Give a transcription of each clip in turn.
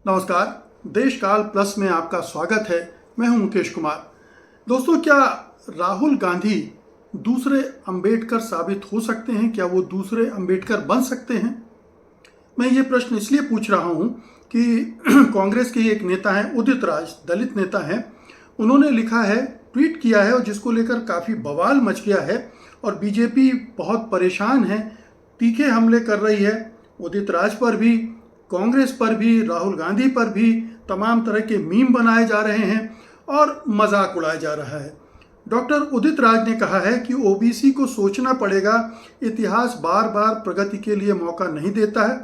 नमस्कार। देश काल प्लस में आपका स्वागत है। मैं हूं मुकेश कुमार। दोस्तों, क्या राहुल गांधी दूसरे अंबेडकर साबित हो सकते हैं? क्या वो दूसरे अंबेडकर बन सकते हैं? मैं ये प्रश्न इसलिए पूछ रहा हूं कि कांग्रेस के एक नेता हैं, उदित राज, दलित नेता हैं। उन्होंने लिखा है, ट्वीट किया है, और जिसको लेकर काफ़ी बवाल मच गया है और बीजेपी बहुत परेशान है, तीखे हमले कर रही है। उदित राज पर भी, कांग्रेस पर भी, राहुल गांधी पर भी तमाम तरह के मीम बनाए जा रहे हैं और मजाक उड़ाया जा रहा है। डॉक्टर उदित राज ने कहा है कि ओबीसी को सोचना पड़ेगा, इतिहास बार बार प्रगति के लिए मौका नहीं देता है।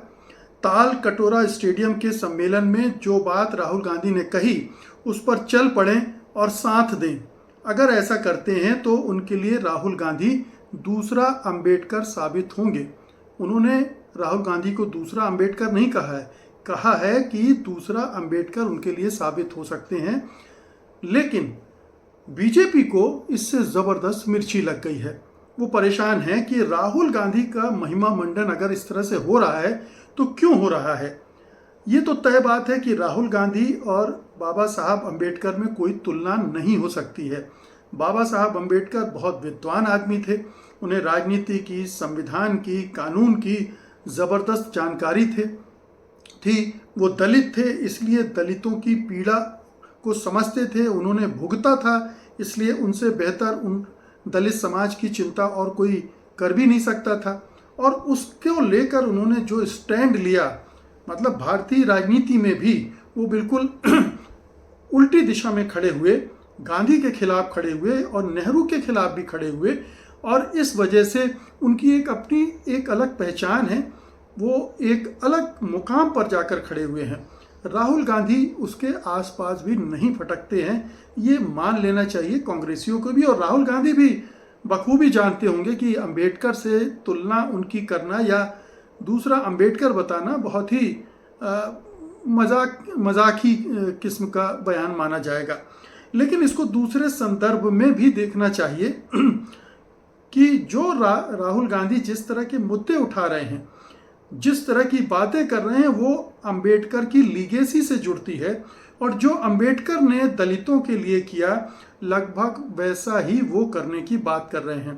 ताल कटोरा स्टेडियम के सम्मेलन में जो बात राहुल गांधी ने कही, उस पर चल पड़ें और साथ दें। अगर ऐसा करते हैं तो उनके लिए राहुल गांधी दूसरा अंबेडकर साबित होंगे। उन्होंने राहुल गांधी को दूसरा अंबेडकर नहीं कहा है कि दूसरा अंबेडकर उनके लिए साबित हो सकते हैं। लेकिन बीजेपी को इससे ज़बरदस्त मिर्ची लग गई है। वो परेशान है कि राहुल गांधी का महिमा मंडन अगर इस तरह से हो रहा है तो क्यों हो रहा है। ये तो तय बात है कि राहुल गांधी और बाबा साहब अम्बेडकर में कोई तुलना नहीं हो सकती है। बाबा साहब अम्बेडकर बहुत विद्वान आदमी थे। उन्हें राजनीति की, संविधान की, कानून की ज़बरदस्त जानकारी थी। वो दलित थे, इसलिए दलितों की पीड़ा को समझते थे, उन्होंने भुगता था, इसलिए उनसे बेहतर उन दलित समाज की चिंता और कोई कर भी नहीं सकता था। और उसको लेकर उन्होंने जो स्टैंड लिया, मतलब भारतीय राजनीति में भी वो बिल्कुल उल्टी दिशा में खड़े हुए, गांधी के खिलाफ खड़े हुए और नेहरू के खिलाफ भी खड़े हुए। और इस वजह से उनकी अपनी एक अलग पहचान है, वो एक अलग मुकाम पर जाकर खड़े हुए हैं। राहुल गांधी उसके आसपास भी नहीं फटकते हैं, ये मान लेना चाहिए कांग्रेसियों को भी। और राहुल गांधी भी बखूबी जानते होंगे कि अंबेडकर से तुलना उनकी करना या दूसरा अंबेडकर बताना बहुत ही मजाकी किस्म का बयान माना जाएगा। लेकिन इसको दूसरे संदर्भ में भी देखना चाहिए कि जो राहुल गांधी जिस तरह के मुद्दे उठा रहे हैं, जिस तरह की बातें कर रहे हैं, वो अंबेडकर की लीगेसी से जुड़ती है। और जो अंबेडकर ने दलितों के लिए किया, लगभग वैसा ही वो करने की बात कर रहे हैं।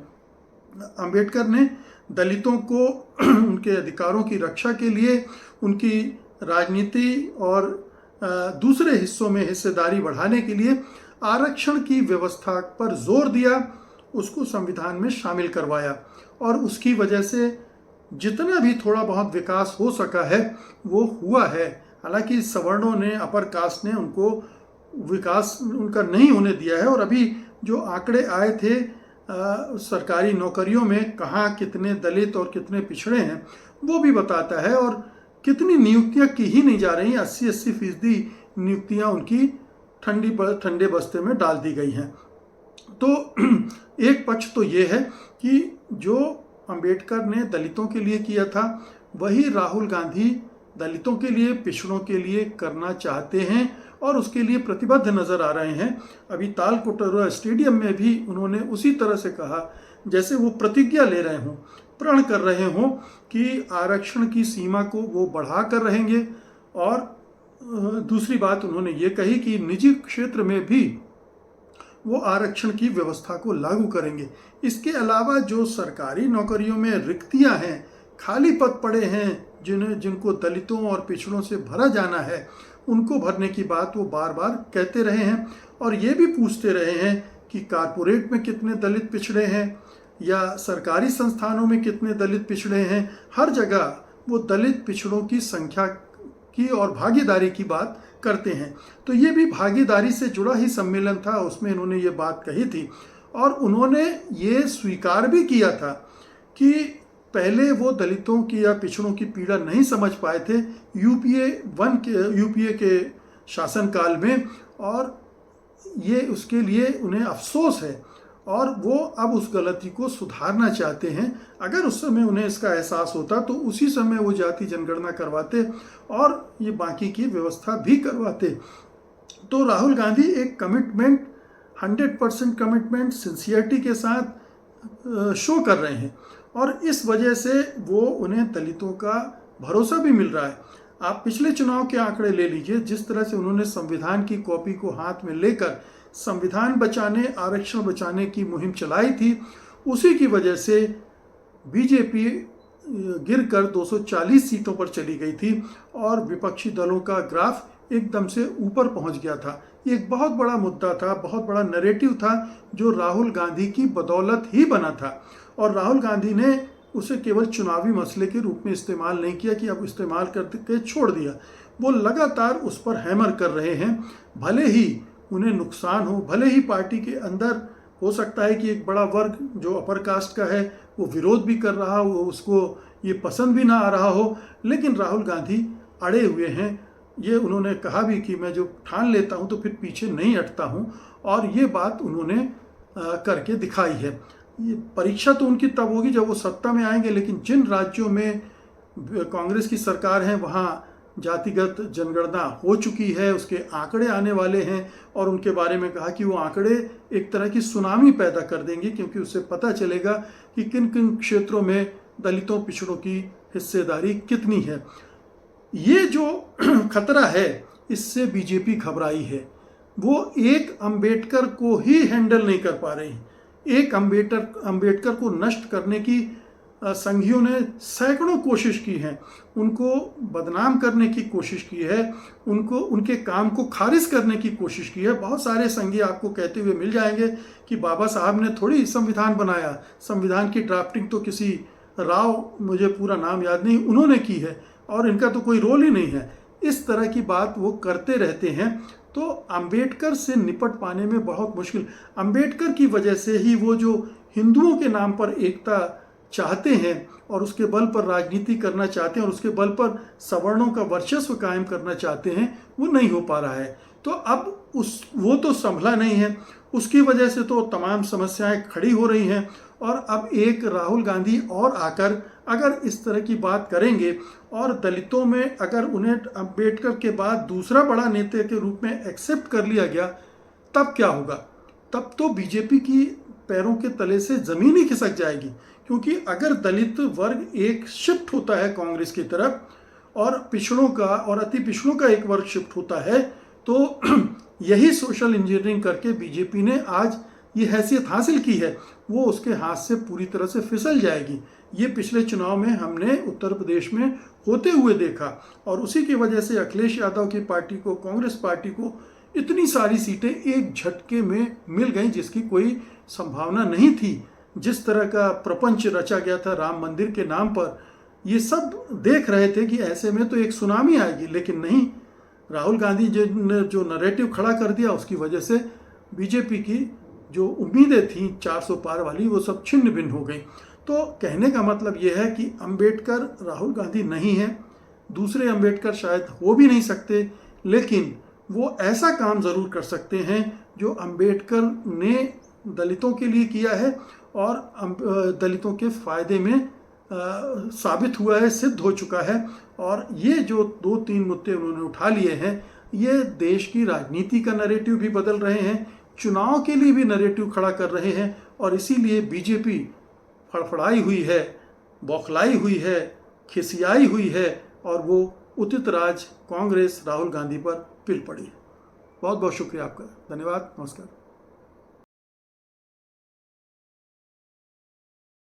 अंबेडकर ने दलितों को उनके अधिकारों की रक्षा के लिए, उनकी राजनीति और दूसरे हिस्सों में हिस्सेदारी बढ़ाने के लिए आरक्षण की व्यवस्था पर जोर दिया, उसको संविधान में शामिल करवाया। और उसकी वजह से जितना भी थोड़ा बहुत विकास हो सका है वो हुआ है। हालांकि सवर्णों ने, अपर कास्ट ने उनको विकास उनका नहीं होने दिया है। और अभी जो आंकड़े आए थे सरकारी नौकरियों में कहाँ कितने दलित और कितने पिछड़े हैं, वो भी बताता है। और कितनी नियुक्तियां की ही नहीं जा रही, 80-80% नियुक्तियां उनकी ठंडे बस्ते में डाल दी गई हैं। तो एक पक्ष तो ये है कि जो अंबेडकर ने दलितों के लिए किया था, वही राहुल गांधी दलितों के लिए, पिछड़ों के लिए करना चाहते हैं और उसके लिए प्रतिबद्ध नजर आ रहे हैं। अभी ताल कटोरा स्टेडियम में भी उन्होंने उसी तरह से कहा जैसे वो प्रतिज्ञा ले रहे हों, प्रण कर रहे हों कि आरक्षण की सीमा को वो बढ़ा कर रहेंगे। और दूसरी बात उन्होंने ये कही कि निजी क्षेत्र में भी वो आरक्षण की व्यवस्था को लागू करेंगे। इसके अलावा जो सरकारी नौकरियों में रिक्तियां हैं, खाली पद पड़े हैं, जिनको दलितों और पिछड़ों से भरा जाना है, उनको भरने की बात वो बार बार कहते रहे हैं। और ये भी पूछते रहे हैं कि कारपोरेट में कितने दलित पिछड़े हैं या सरकारी संस्थानों में कितने दलित पिछड़े हैं। हर जगह वो दलित पिछड़ों की संख्या की और भागीदारी की बात करते हैं। तो ये भी भागीदारी से जुड़ा ही सम्मेलन था, उसमें इन्होंने ये बात कही थी। और उन्होंने ये स्वीकार भी किया था कि पहले वो दलितों की या पिछड़ों की पीड़ा नहीं समझ पाए थे यूपीए के शासनकाल में, और ये उसके लिए उन्हें अफसोस है और वो अब उस गलती को सुधारना चाहते हैं। अगर उस समय उन्हें इसका एहसास होता तो उसी समय वो जाति जनगणना करवाते और ये बाकी की व्यवस्था भी करवाते। तो राहुल गांधी एक कमिटमेंट, 100% कमिटमेंट, सिंसियरिटी के साथ शो कर रहे हैं और इस वजह से वो उन्हें दलितों का भरोसा भी मिल रहा है। आप पिछले चुनाव के आंकड़े ले लीजिए, जिस तरह से उन्होंने संविधान की कॉपी को हाथ में लेकर संविधान बचाने, आरक्षण बचाने की मुहिम चलाई थी, उसी की वजह से बीजेपी गिरकर 240 सीटों पर चली गई थी और विपक्षी दलों का ग्राफ एकदम से ऊपर पहुंच गया था। ये एक बहुत बड़ा मुद्दा था, बहुत बड़ा नैरेटिव था जो राहुल गांधी की बदौलत ही बना था। और राहुल गांधी ने उसे केवल चुनावी मसले के रूप में इस्तेमाल नहीं किया कि अब इस्तेमाल करके छोड़ दिया। वो लगातार उस पर हैमर कर रहे हैं, भले ही उन्हें नुकसान हो, भले ही पार्टी के अंदर हो सकता है कि एक बड़ा वर्ग जो अपर कास्ट का है वो विरोध भी कर रहा हो, उसको ये पसंद भी ना आ रहा हो, लेकिन राहुल गांधी अड़े हुए हैं। ये उन्होंने कहा भी कि मैं जो ठान लेता हूँ तो फिर पीछे नहीं हटता हूँ, और ये बात उन्होंने करके दिखाई है। ये परीक्षा तो उनकी तब होगी जब वो सत्ता में आएंगे, लेकिन जिन राज्यों में कांग्रेस की सरकार है वहाँ जातिगत जनगणना हो चुकी है, उसके आंकड़े आने वाले हैं, और उनके बारे में कहा कि वो आंकड़े एक तरह की सुनामी पैदा कर देंगे, क्योंकि उससे पता चलेगा कि किन किन क्षेत्रों में दलितों पिछड़ों की हिस्सेदारी कितनी है। ये जो खतरा है, इससे बीजेपी घबराई है। वो एक अंबेडकर को ही हैंडल नहीं कर पा रही। एक अंबेडकर को नष्ट करने की संघियों ने सैकड़ों कोशिश की है, उनको बदनाम करने की कोशिश की है, उनको उनके काम को खारिज करने की कोशिश की है। बहुत सारे संघी आपको कहते हुए मिल जाएंगे कि बाबा साहब ने थोड़ी संविधान बनाया, संविधान की ड्राफ्टिंग तो किसी राव, मुझे पूरा नाम याद नहीं, उन्होंने की है, और इनका तो कोई रोल ही नहीं है। इस तरह की बात वो करते रहते हैं। तो अंबेडकर से निपट पाने में बहुत मुश्किल, अंबेडकर की वजह से ही वो जो हिंदुओं के नाम पर एकता चाहते हैं और उसके बल पर राजनीति करना चाहते हैं और उसके बल पर सवर्णों का वर्चस्व कायम करना चाहते हैं, वो नहीं हो पा रहा है। तो अब वो तो संभला नहीं है, उसकी वजह से तो तमाम समस्याएं खड़ी हो रही हैं। और अब एक राहुल गांधी और आकर अगर इस तरह की बात करेंगे और दलितों में अगर उन्हें अंबेडकर के बाद दूसरा बड़ा नेता के रूप में एक्सेप्ट कर लिया गया, तब क्या होगा? तब तो बीजेपी की पैरों के तले से जमीन ही खिसक जाएगी। क्योंकि अगर दलित वर्ग एक शिफ्ट होता है कांग्रेस की तरफ और पिछड़ों का और अति पिछड़ों का एक वर्ग शिफ्ट होता है, तो यही सोशल इंजीनियरिंग करके बीजेपी ने आज ये हैसियत हासिल की है, वो उसके हाथ से पूरी तरह से फिसल जाएगी। ये पिछले चुनाव में हमने उत्तर प्रदेश में होते हुए देखा, और उसी की वजह से अखिलेश यादव की पार्टी को, कांग्रेस पार्टी को इतनी सारी सीटें एक झटके में मिल गई जिसकी कोई संभावना नहीं थी। जिस तरह का प्रपंच रचा गया था राम मंदिर के नाम पर, ये सब देख रहे थे कि ऐसे में तो एक सुनामी आएगी, लेकिन नहीं। राहुल गांधी ने जो नैरेटिव खड़ा कर दिया, उसकी वजह से बीजेपी की जो उम्मीदें थी 400 पार वाली, वो सब छिन्न भिन्न हो गई। तो कहने का मतलब ये है कि अंबेडकर राहुल गांधी नहीं है, दूसरे अंबेडकर शायद हो भी नहीं सकते, लेकिन वो ऐसा काम ज़रूर कर सकते हैं जो अंबेडकर ने दलितों के लिए किया है और दलितों के फायदे में साबित हुआ है, सिद्ध हो चुका है। और ये जो 2-3 मुद्दे उन्होंने उठा लिए हैं, ये देश की राजनीति का नैरेटिव भी बदल रहे हैं, चुनाव के लिए भी नैरेटिव खड़ा कर रहे हैं, और इसीलिए बीजेपी फड़फड़ाई हुई है, बौखलाई हुई है, खिसियाई हुई है, और वो उचित राज कांग्रेस राहुल गांधी पर पिल पड़ी। बहुत बहुत शुक्रिया आपका, धन्यवाद, नमस्कार।